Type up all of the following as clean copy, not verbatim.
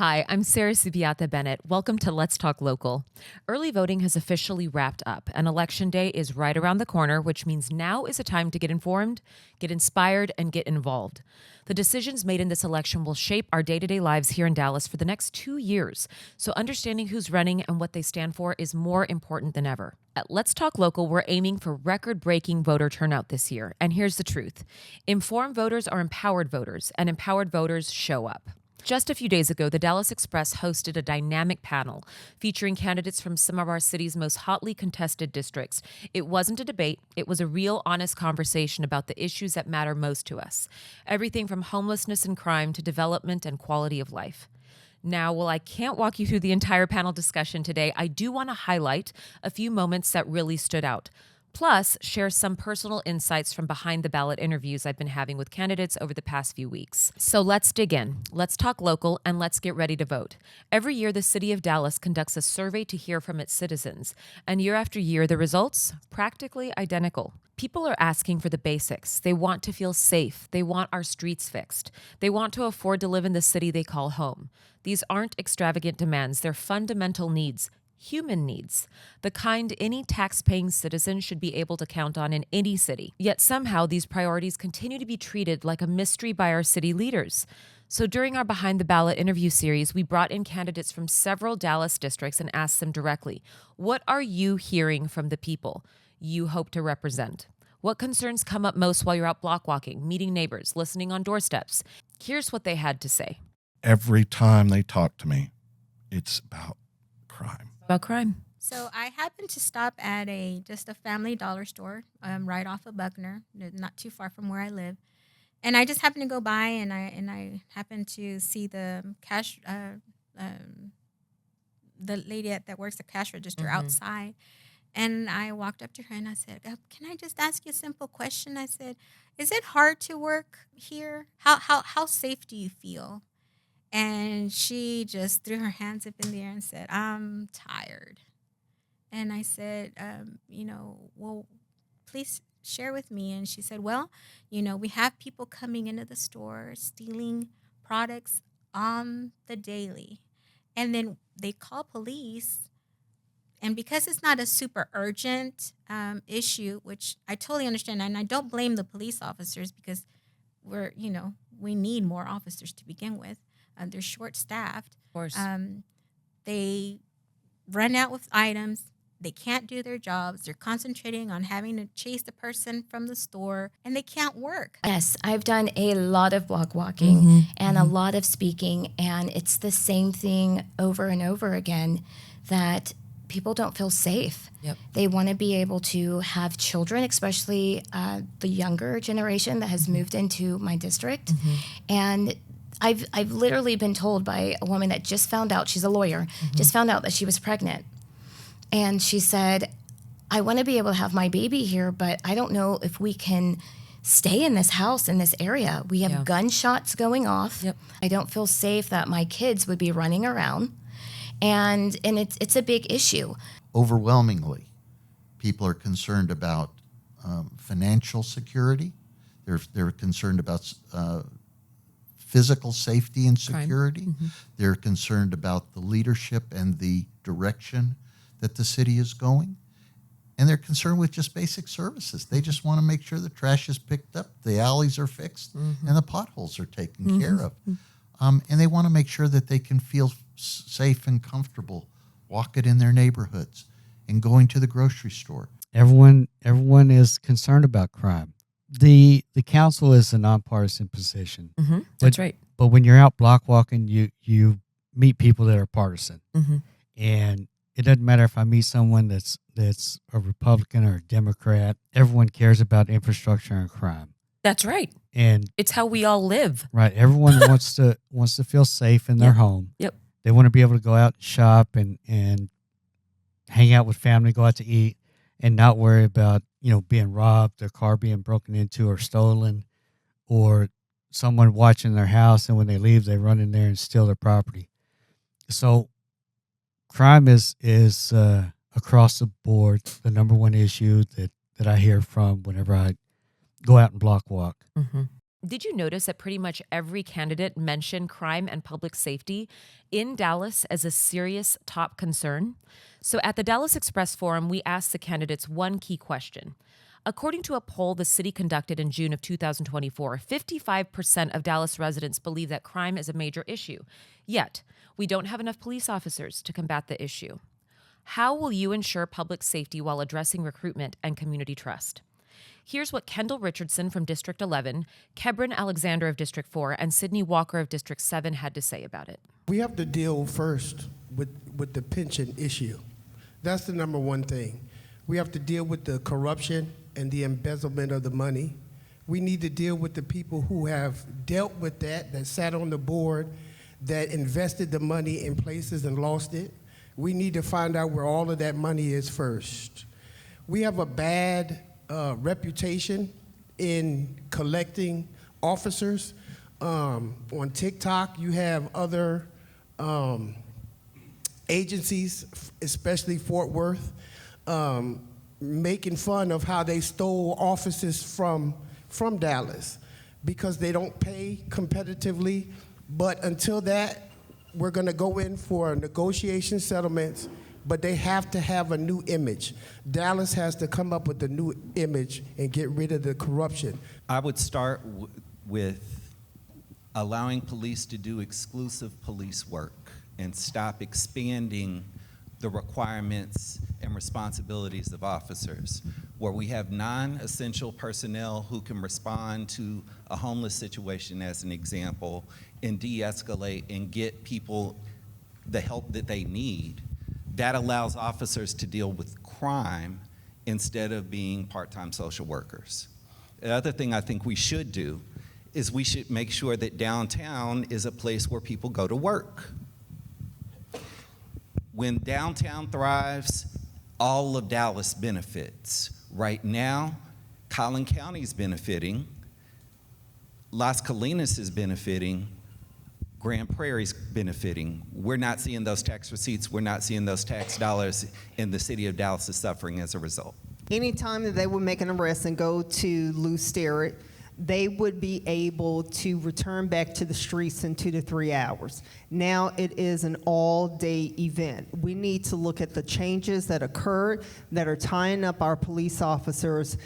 Hi, I'm Sarah Subiata Bennett. Welcome to Let's Talk Local. Early voting has officially wrapped up, and Election Day is right around the corner, which means now is a time to get informed, get inspired, and get involved. The decisions made in this election will shape our day to day lives here in Dallas for the next 2 years, so understanding who's running and what they stand for is more important than ever. At Let's Talk Local, we're aiming for record breaking voter turnout this year, and here's the truth: informed voters are empowered voters, and empowered voters show up. Just a few days ago, the Dallas Express hosted a dynamic panel featuring candidates from some of our city's most hotly contested districts. It wasn't a debate, it was a real, honest conversation about the issues that matter most to us. Everything from homelessness and crime to development and quality of life. Now, while I can't walk you through the entire panel discussion today, I do want to highlight a few moments that really stood out. Plus, share some personal insights from behind the ballot interviews I've been having with candidates over the past few weeks. So let's dig in. Let's talk local and let's get ready to vote. Every year, the city of Dallas conducts a survey to hear from its citizens. And year after year, the results practically identical. People are asking for the basics. They want to feel safe. They want our streets fixed. They want to afford to live in the city they call home. These aren't extravagant demands. They're fundamental needs. Human needs, the kind any tax-paying citizen should be able to count on in any city. Yet somehow these priorities continue to be treated like a mystery by our city leaders. So during our Behind the Ballot interview series, we brought in candidates from several Dallas districts and asked them directly, what are you hearing from the people you hope to represent? What concerns come up most while you're out block walking, meeting neighbors, listening on doorsteps? Here's what they had to say. Every time they talk to me, it's about crime. About crime. So I happened to stop at just a family dollar store right off of Buckner, not too far from where I live, and I just happened to go by and I happened to see the the lady that works the cash register outside, and I walked up to her and I said, "Can I just ask you a simple question?" I said, "Is it hard to work here? How safe do you feel?" And she just threw her hands up in the air and said, "I'm tired." And I said, well, please share with me. And she said, well, we have people coming into the store stealing products on the daily. And then they call police. And because it's not a super urgent issue, which I totally understand, and I don't blame the police officers because we need more officers to begin with. They're short-staffed. Of course. They run out with items. They can't do their jobs. They're concentrating on having to chase the person from the store, and they can't work. Yes, I've done a lot of block walking and a lot of speaking, and it's the same thing over and over again, that people don't feel safe. Yep. They want to be able to have children, especially the younger generation that has moved into my district. And I've literally been told by a woman that just found out, she's a lawyer, just found out that she was pregnant. And she said, I want to be able to have my baby here, but I don't know if we can stay in this house, in this area. We have gunshots going off. Yep. I don't feel safe that my kids would be running around. And it's a big issue. Overwhelmingly, people are concerned about financial security. They're concerned about physical safety and security. They're concerned about the leadership and the direction that the city is going. And they're concerned with just basic services. They just want to make sure the trash is picked up, the alleys are fixed, and the potholes are taken care of. And they want to make sure that they can feel safe and comfortable walking in their neighborhoods and going to the grocery store. Everyone is concerned about crime. The council is a nonpartisan position. That's right. But when you're out block walking, you meet people that are partisan. And it doesn't matter if I meet someone that's a Republican or a Democrat. Everyone cares about infrastructure and crime. That's right. And it's how we all live. Right. Everyone wants to feel safe in their home. Yep. They want to be able to go out and shop and hang out with family, go out to eat, and not worry about, being robbed, their car being broken into or stolen, or someone watching their house, and when they leave, they run in there and steal their property. So crime is across the board the number one issue that I hear from whenever I go out and block walk. Did you notice that pretty much every candidate mentioned crime and public safety in Dallas as a serious top concern? So at the Dallas Express Forum, we asked the candidates one key question. According to a poll the city conducted in June of 2024, 55% of Dallas residents believe that crime is a major issue. Yet, we don't have enough police officers to combat the issue. How will you ensure public safety while addressing recruitment and community trust? Here's what Kendall Richardson from District 11, Kebron Alexander of District 4, and Sydney Walker of District 7 had to say about it. We have to deal first with the pension issue. That's the number one thing. We have to deal with the corruption and the embezzlement of the money. We need to deal with the people who have dealt with that sat on the board, that invested the money in places and lost it. We need to find out where all of that money is first. We have a bad reputation in collecting officers. On TikTok, you have other agencies, especially Fort Worth, making fun of how they stole offices from Dallas because they don't pay competitively. But until that, we're going to go in for negotiation settlements, but they have to have a new image. Dallas has to come up with a new image and get rid of the corruption. I would start with allowing police to do exclusive police work and stop expanding the requirements and responsibilities of officers. Where we have non-essential personnel who can respond to a homeless situation, as an example, and de-escalate and get people the help that they need, that allows officers to deal with crime instead of being part-time social workers. The other thing I think we should do is we should make sure that downtown is a place where people go to work. When downtown thrives, all of Dallas benefits. Right now, Collin County is benefiting, Las Colinas is benefiting, Grand Prairie's benefiting. We're not seeing those tax receipts, we're not seeing those tax dollars, and the city of Dallas is suffering as a result. Anytime that they would make an arrest and go to Lou Sterrett, they would be able to return back to the streets in 2 to 3 hours. Now it is an all-day event. We need to look at the changes that occurred that are tying up our police officers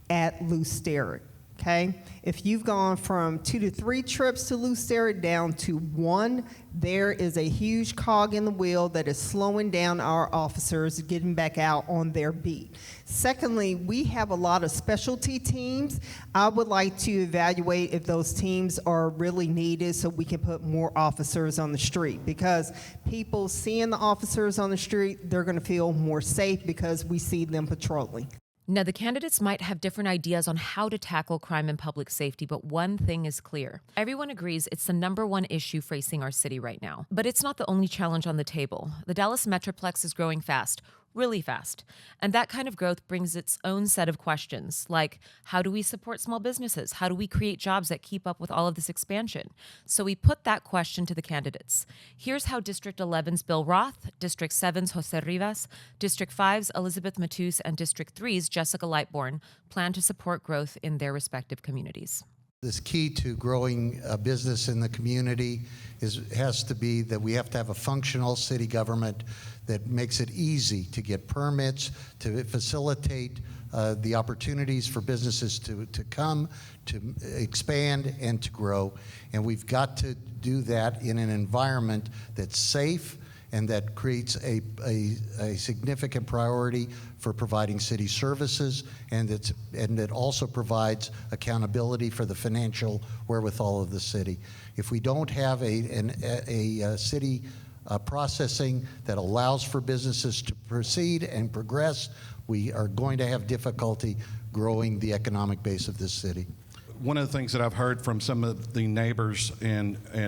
at Lou Sterrett. Okay? If you've gone from 2 to 3 trips to Lou Sterrett down to 1, there is a huge cog in the wheel that is slowing down our officers getting back out on their beat. Secondly, we have a lot of specialty teams. I would like to evaluate if those teams are really needed so we can put more officers on the street, because people seeing the officers on the street, they're going to feel more safe because we see them patrolling. Now, the candidates might have different ideas on how to tackle crime and public safety, but one thing is clear. Everyone agrees it's the number one issue facing our city right now. But it's not the only challenge on the table. The Dallas Metroplex is growing fast, really fast. And that kind of growth brings its own set of questions, like how do we support small businesses? How do we create jobs that keep up with all of this expansion? So we put that question to the candidates. Here's how District 11's Bill Roth, District 7's Jose Rivas, District 5's Elizabeth Matus, and District 3's Jessica Lightbourne plan to support growth in their respective communities. This key to growing a business in the community has to be that we have to have a functional city government that makes it easy to get permits, to facilitate the opportunities for businesses to come, to expand, and to grow. And we've got to do that in an environment that's safe and that creates a significant priority for providing city services, and that also provides accountability for the financial wherewithal of the city. If we don't have a city processing that allows for businesses to proceed and progress, we are going to have difficulty growing the economic base of this city. One of the things that I've heard from some of the neighbors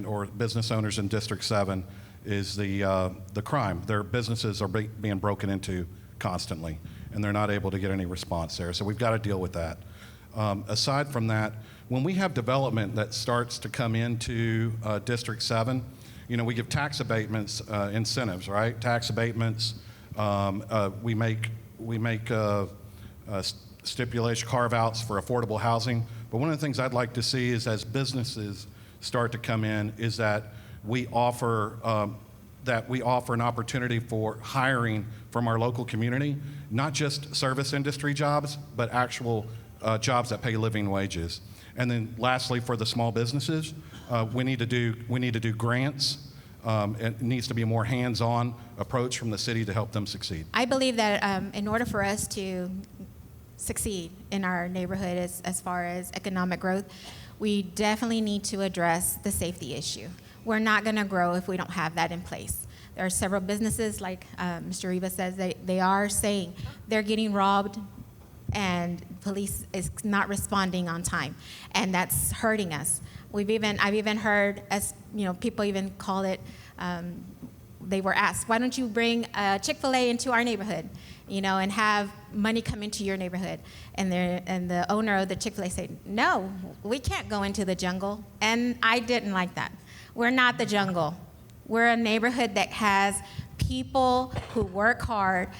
or business owners in District 7 is the crime. Their businesses are being broken into constantly, and they're not able to get any response there. So we've got to deal with that. Aside from that, when we have development that starts to come into District 7, we give tax abatements, incentives, right? Tax abatements. We make stipulation carve-outs for affordable housing But one of the things I'd like to see is as businesses start to come in is that we offer an opportunity for hiring from our local community, not just service industry jobs, but actual jobs that pay living wages. And then lastly, for the small businesses, we need to do grants. It needs to be a more hands-on approach from the city to help them succeed. I believe that in order for us to succeed in our neighborhood as far as economic growth, we definitely need to address the safety issue. We're not going to grow if we don't have that in place. There are several businesses, like Mr. Rivas says, they are saying they're getting robbed and police is not responding on time, and that's hurting us. I've even heard, as you know, people even call it, they were asked, why don't you bring Chick-fil-A into our neighborhood, you know, and have money come into your neighborhood? And the owner of the Chick-fil-A said, no, we can't go into the jungle. And I didn't like that. We're not the jungle. We're a neighborhood that has people who work hard,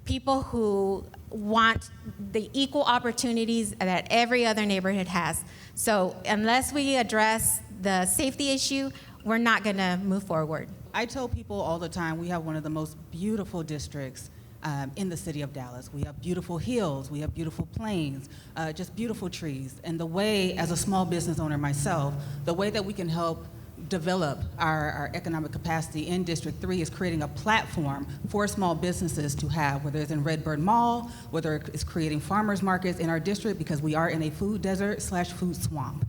people who want the equal opportunities that every other neighborhood has. So unless we address the safety issue, we're not going to move forward. I tell people all the time we have one of the most beautiful districts in the city of Dallas. We have beautiful hills, we have beautiful plains, just beautiful trees. And the way, as a small business owner myself, the way that we can help develop our economic capacity in District 3 is creating a platform for small businesses to have, whether it's in Redbird Mall, whether it's creating farmers markets in our district, because we are in a food desert / food swamp.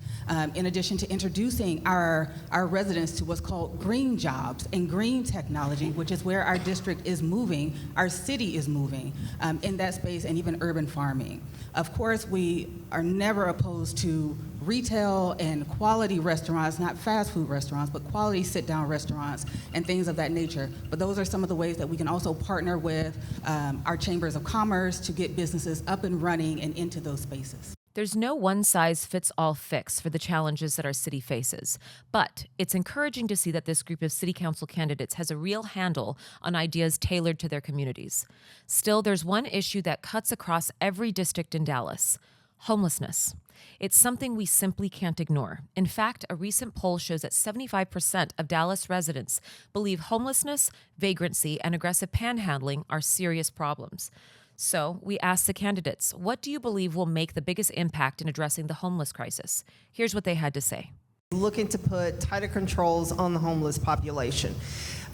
In addition to introducing our residents to what's called green jobs and green technology, which is where our district is moving, our city is moving in that space, and even urban farming. Of course, we are never opposed to retail and quality restaurants, not fast food restaurants, but quality sit-down restaurants and things of that nature. But those are some of the ways that we can also partner with our chambers of commerce to get businesses up and running and into those spaces. There's no one-size-fits-all fix for the challenges that our city faces, but it's encouraging to see that this group of city council candidates has a real handle on ideas tailored to their communities. Still, there's one issue that cuts across every district in Dallas: homelessness. It's something we simply can't ignore. In fact, a recent poll shows that 75% of Dallas residents believe homelessness, vagrancy, and aggressive panhandling are serious problems. So we asked the candidates, what do you believe will make the biggest impact in addressing the homeless crisis? Here's what they had to say. Looking to put tighter controls on the homeless population.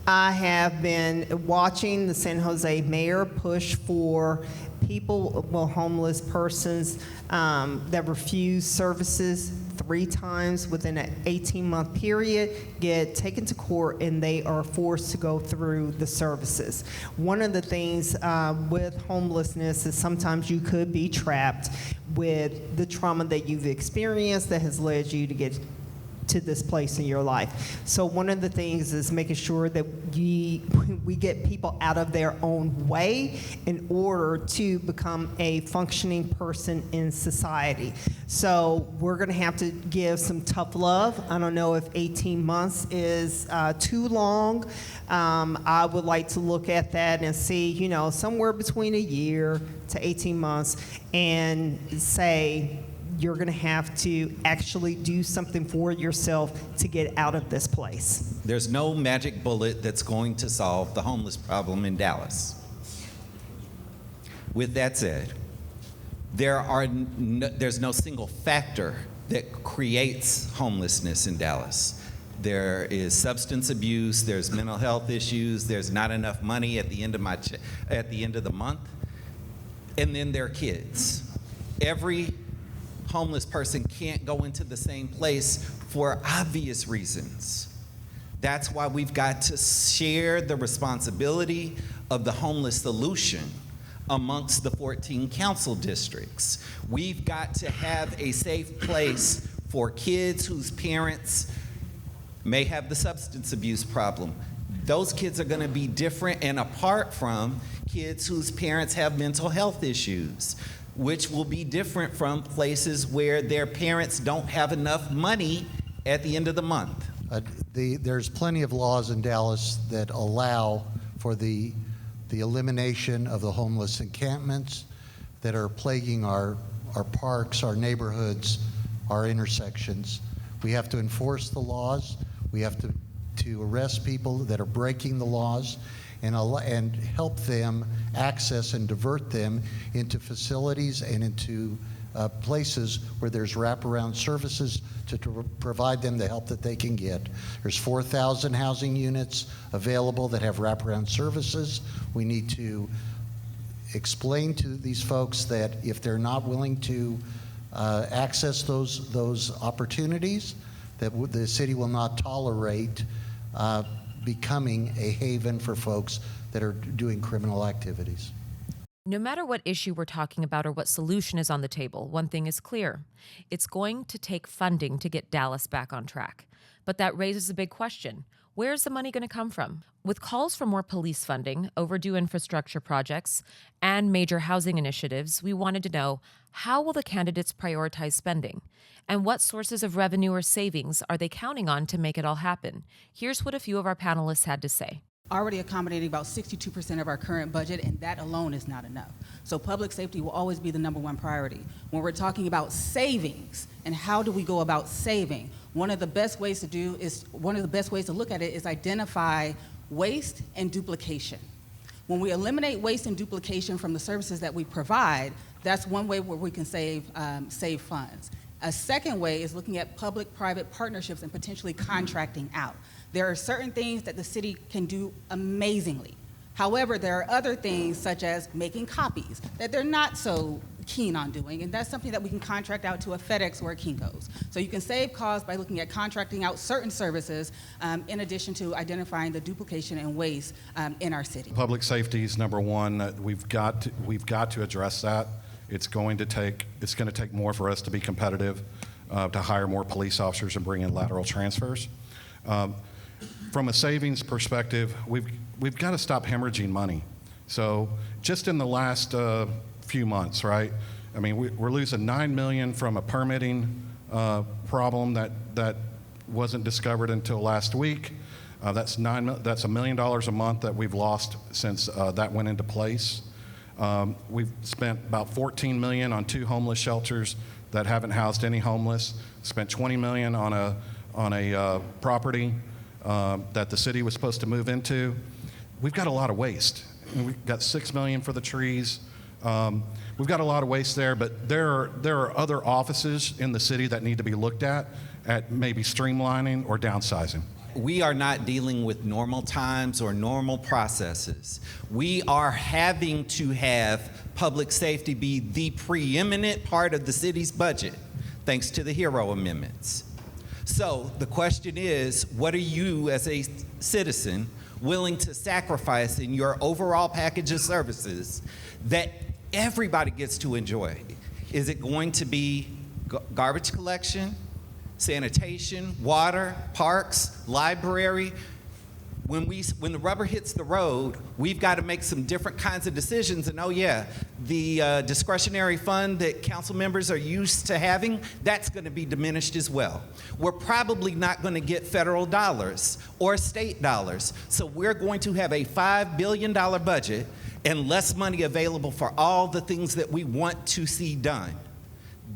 I have been watching the San Jose mayor push for homeless persons that refuse services 3 times within an 18-month period get taken to court, and they are forced to go through the services. One of the things with homelessness is sometimes you could be trapped with the trauma that you've experienced that has led you to get to this place in your life. So one of the things is making sure that we get people out of their own way in order to become a functioning person in society. So we're gonna have to give some tough love. I don't know if 18 months is too long. I would like to look at that and see, you know, somewhere between a year to 18 months and say, you're going to have to actually do something for yourself to get out of this place. There's no magic bullet that's going to solve the homeless problem in Dallas. With that said, there's no single factor that creates homelessness in Dallas. There is substance abuse, there's mental health issues, there's not enough money at the end of the month, and then there are kids. Every homeless person can't go into the same place for obvious reasons. That's why we've got to share the responsibility of the homeless solution amongst the 14 council districts. We've got to have a safe place for kids whose parents may have the substance abuse problem. Those kids are going to be different and apart from kids whose parents have mental health issues, which will be different from places where their parents don't have enough money at the end of the month. There's plenty of laws in Dallas that allow for the elimination of the homeless encampments that are plaguing our parks, our neighborhoods, our intersections. We have to enforce the laws. We have to arrest people that are breaking the laws and help them access and divert them into facilities and into places where there's wraparound services to provide them the help that they can get. There's 4,000 housing units available that have wraparound services. We need to explain to these folks that if they're not willing to access those opportunities, that the city will not tolerate becoming a haven for folks that are doing criminal activities. No matter what issue we're talking about or what solution is on the table, one thing is clear. It's going to take funding to get Dallas back on track. But that raises a big question. Where's the money going to come from? With calls for more police funding, overdue infrastructure projects, and major housing initiatives, we wanted to know, how will the candidates prioritize spending? And what sources of revenue or savings are they counting on to make it all happen? Here's what a few of our panelists had to say. Already accommodating about 62% of our current budget, and that alone is not enough. So public safety will always be the #1 priority. When we're talking about savings and how do we go about saving, one of the best ways to look at it is identify waste and duplication. When we eliminate waste and duplication from the services that we provide, that's one way where we can save funds. A second way is looking at public-private partnerships and potentially contracting out. There are certain things that the city can do amazingly. However, there are other things such as making copies that they're not so keen on doing, and that's something that we can contract out to a FedEx or a Kinko's. So you can save costs by looking at contracting out certain services in addition to identifying the duplication and waste in our city. Public safety is #1. We've got to address that. It's going to take more for us to be competitive, to hire more police officers and bring in lateral transfers. From a savings perspective, we've got to stop hemorrhaging money. So just in the last few months, right? I mean, we're losing $9 million from a permitting problem that wasn't discovered until last week. That's $1 million a month that we've lost since that went into place. We've spent about $14 million on 2 homeless shelters that haven't housed any homeless. Spent $20 million on a property that the city was supposed to move into. We've got a lot of waste. We've got $6 million for the trees. We've got a lot of waste there, but there are other offices in the city that need to be looked at maybe streamlining or downsizing. We are not dealing with normal times or normal processes. We are having to have public safety be the preeminent part of the city's budget, thanks to the HERO amendments. So the question is, what are you as a citizen willing to sacrifice in your overall package of services that everybody gets to enjoy? Is it going to be garbage collection, sanitation, water, parks, library? When the rubber hits the road, we've got to make some different kinds of decisions. And oh yeah, the discretionary fund that council members are used to having, that's going to be diminished as well. We're probably not going to get federal dollars or state dollars. So we're going to have a $5 billion budget and less money available for all the things that we want to see done.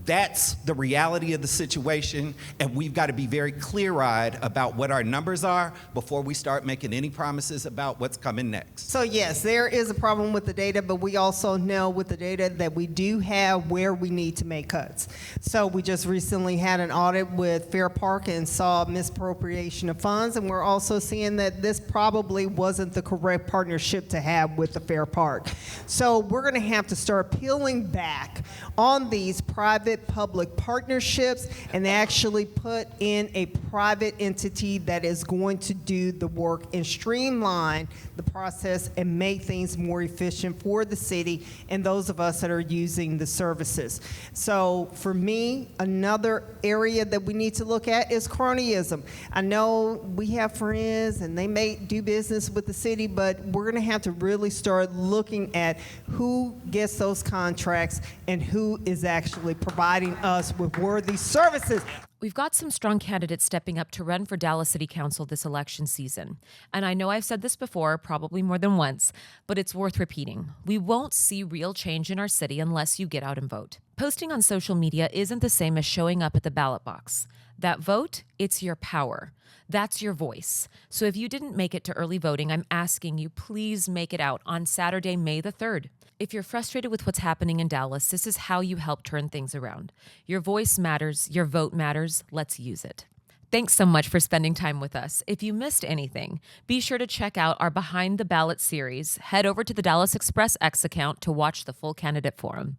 That's the reality of the situation, and we've got to be very clear-eyed about what our numbers are before we start making any promises about what's coming next. So yes, there is a problem with the data, but we also know with the data that we do have where we need to make cuts. So we just recently had an audit with Fair Park and saw misappropriation of funds, and we're also seeing that this probably wasn't the correct partnership to have with the Fair Park. So we're going to have to start peeling back on these private-public partnerships and actually put in a private entity that is going to do the work and streamline the process and make things more efficient for the city and those of us that are using the services. So for me, another area that we need to look at is cronyism. I know we have friends and they may do business with the city, but we're going to have to really start looking at who gets those contracts and who is actually providing us with worthy services. We've got some strong candidates stepping up to run for Dallas City Council this election season. And I know I've said this before, probably more than once, but it's worth repeating. We won't see real change in our city unless you get out and vote. Posting on social media isn't the same as showing up at the ballot box. That vote, it's your power. That's your voice. So if you didn't make it to early voting, I'm asking you, please make it out on Saturday, May the 3rd. If you're frustrated with what's happening in Dallas, this is how you help turn things around. Your voice matters. Your vote matters. Let's use it. Thanks so much for spending time with us. If you missed anything, be sure to check out our Behind the Ballot series. Head over to the Dallas Express X account to watch the full candidate forum.